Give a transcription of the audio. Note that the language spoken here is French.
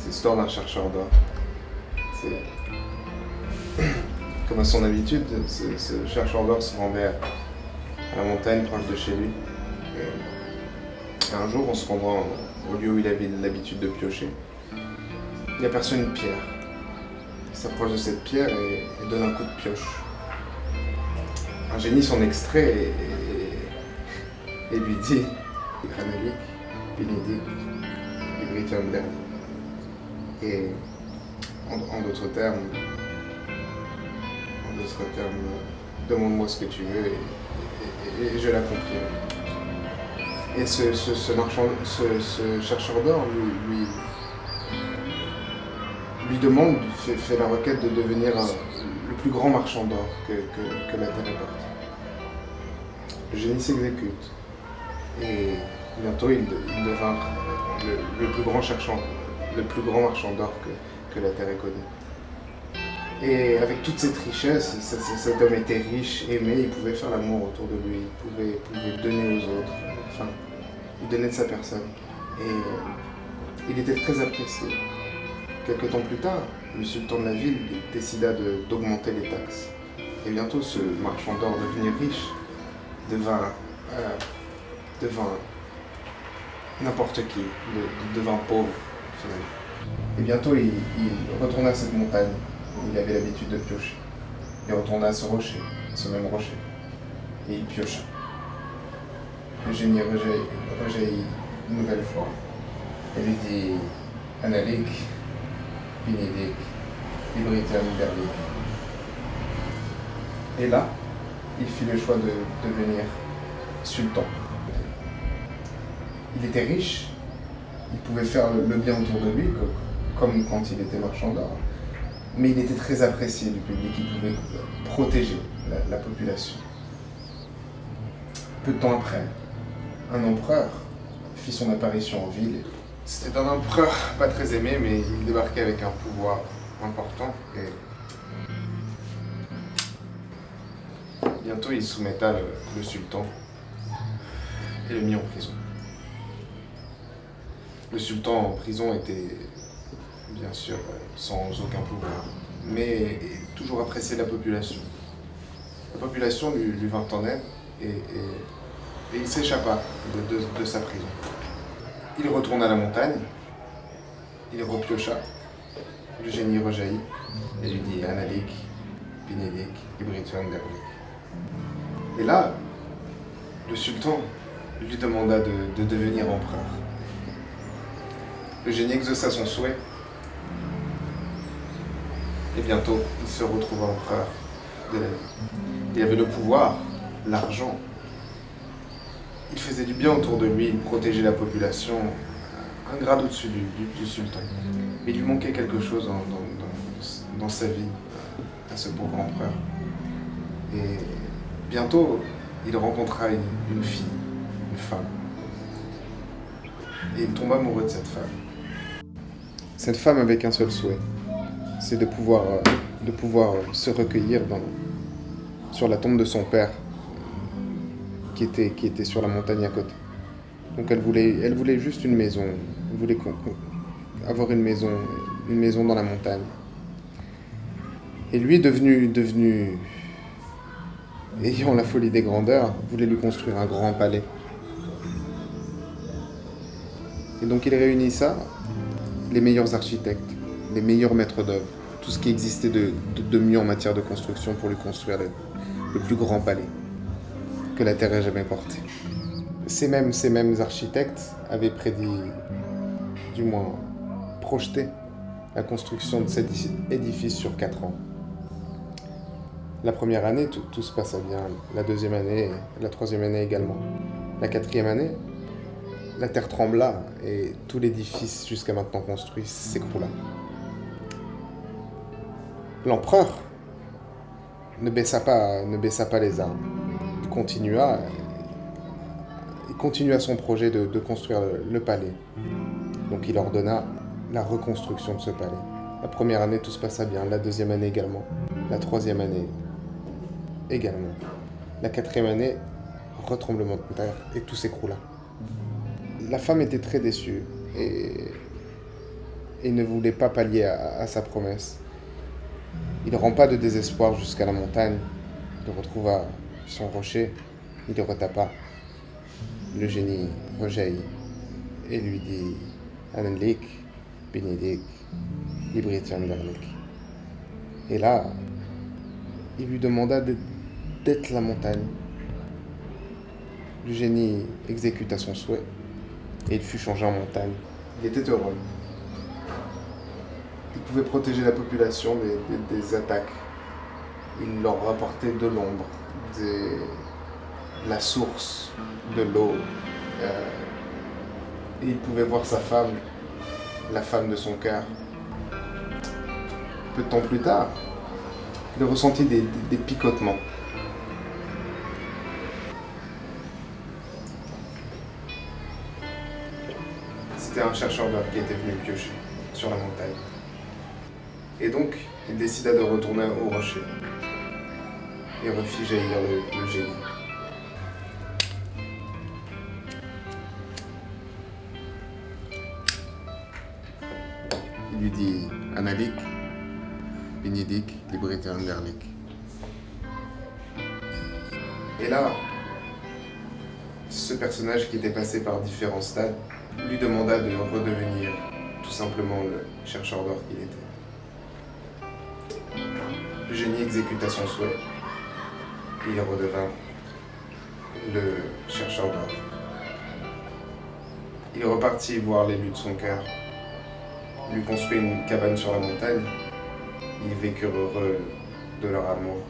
C'est l'histoire d'un chercheur d'or. C'est... Comme à son habitude, ce chercheur d'or se rendait à la montagne proche de chez lui. Et un jour, en se rendant au lieu où il avait l'habitude de piocher, il aperçoit une pierre. Il s'approche de cette pierre et donne un coup de pioche. Un génie s'en extrait et lui dit Analik, Bénédicte, Ibritium Derli. Et en d'autres termes, demande-moi ce que tu veux et je l'accomplirai. Et ce chercheur d'or lui demande, fait la requête de devenir le plus grand marchand d'or que la terre ait porté. Le génie s'exécute et bientôt il devint le plus grand marchand d'or que la terre ait connu. Et avec toute cette richesse, cet homme était riche, aimé, il pouvait faire l'amour autour de lui, il pouvait donner aux autres, enfin, il donnait de sa personne. Et il était très apprécié. Quelques temps plus tard, le sultan de la ville décida d'augmenter les taxes. Et bientôt, ce marchand d'or devenu riche devint n'importe qui, devint pauvre, finalement. Et bientôt, il retourna à cette montagne où il avait l'habitude de piocher. Il retourna à ce rocher, ce même rocher, et il piocha. Le génie rejaillit une nouvelle fois et lui dit Analik, Bénédicte, Ibritium Derli. Et là, il fit le choix de devenir sultan. Il était riche, il pouvait faire le bien autour de lui, comme quand il était marchand d'or. Mais il était très apprécié du public, il pouvait protéger la population. Peu de temps après, un empereur fit son apparition en ville. C'était un empereur pas très aimé, mais il débarquait avec un pouvoir important. Et bientôt, il soumetta le sultan et le mit en prison. Le sultan en prison était, bien sûr, sans aucun pouvoir, mais toujours apprécié de la population. La population lui vint en aide et il s'échappa de sa prison. Il retourna à la montagne, il repiocha, le génie rejaillit et lui dit Analik, Bénédicte, Ibritium Derli. Et là, le sultan lui demanda de devenir empereur. Le génie exauça son souhait et bientôt il se retrouva empereur de la ville. Il avait le pouvoir, l'argent. Il faisait du bien autour de lui, il protégeait la population, un grade au-dessus du sultan. Mais il lui manquait quelque chose dans sa vie, à ce pauvre empereur. Et bientôt, il rencontra une fille, une femme. Et il tomba amoureux de cette femme. Cette femme avait qu'un seul souhait, c'est de pouvoir se recueillir sur la tombe de son père, qui était sur la montagne à côté. Donc elle voulait juste une maison, elle voulait avoir une maison dans la montagne. Et lui, ayant la folie des grandeurs, voulait lui construire un grand palais. Et donc il réunit ça, les meilleurs architectes, les meilleurs maîtres d'œuvre, tout ce qui existait de mieux en matière de construction pour lui construire le plus grand palais que la Terre ait jamais porté. Ces mêmes architectes avaient prédit, du moins projeté, la construction de cet édifice sur 4 ans. La première année, tout se passa bien. La deuxième année, la troisième année également. La quatrième année, la terre trembla et tout l'édifice jusqu'à maintenant construit s'écroula. L'empereur ne baissa pas les armes. Il continua son projet de construire le palais. Donc il ordonna la reconstruction de ce palais. La première année, tout se passa bien. La deuxième année également. La troisième année également. La quatrième année, retremblement de terre et tout s'écroula. La femme était très déçue et et ne voulait pas pallier à sa promesse. Il ne rend pas de désespoir jusqu'à la montagne. Il retrouva son rocher, il le retapa. Le génie rejaillit et lui dit Anenlik, Bénédic, Libritium Verlik. Et là, il lui demanda d'être la montagne. Le génie exécuta son souhait et il fut changé en montagne. Il était heureux. Il pouvait protéger la population des attaques. Il leur rapportait de l'ombre, de la source, de l'eau. Et il pouvait voir sa femme, la femme de son cœur. Peu de temps plus tard, il ressentit des picotements. C'était un chercheur d'or qui était venu piocher sur la montagne. Et donc, il décida de retourner au rocher et refit jaillir le génie. Il lui dit Analik, Bénédic, Libritium Verlik. Et là, ce personnage qui était passé par différents stades lui demanda de redevenir tout simplement le chercheur d'or qu'il était. Le génie exécuta son souhait et il redevint le chercheur d'or. Il repartit voir l'élu de son cœur, lui construit une cabane sur la montagne. Ils vécurent heureux de leur amour.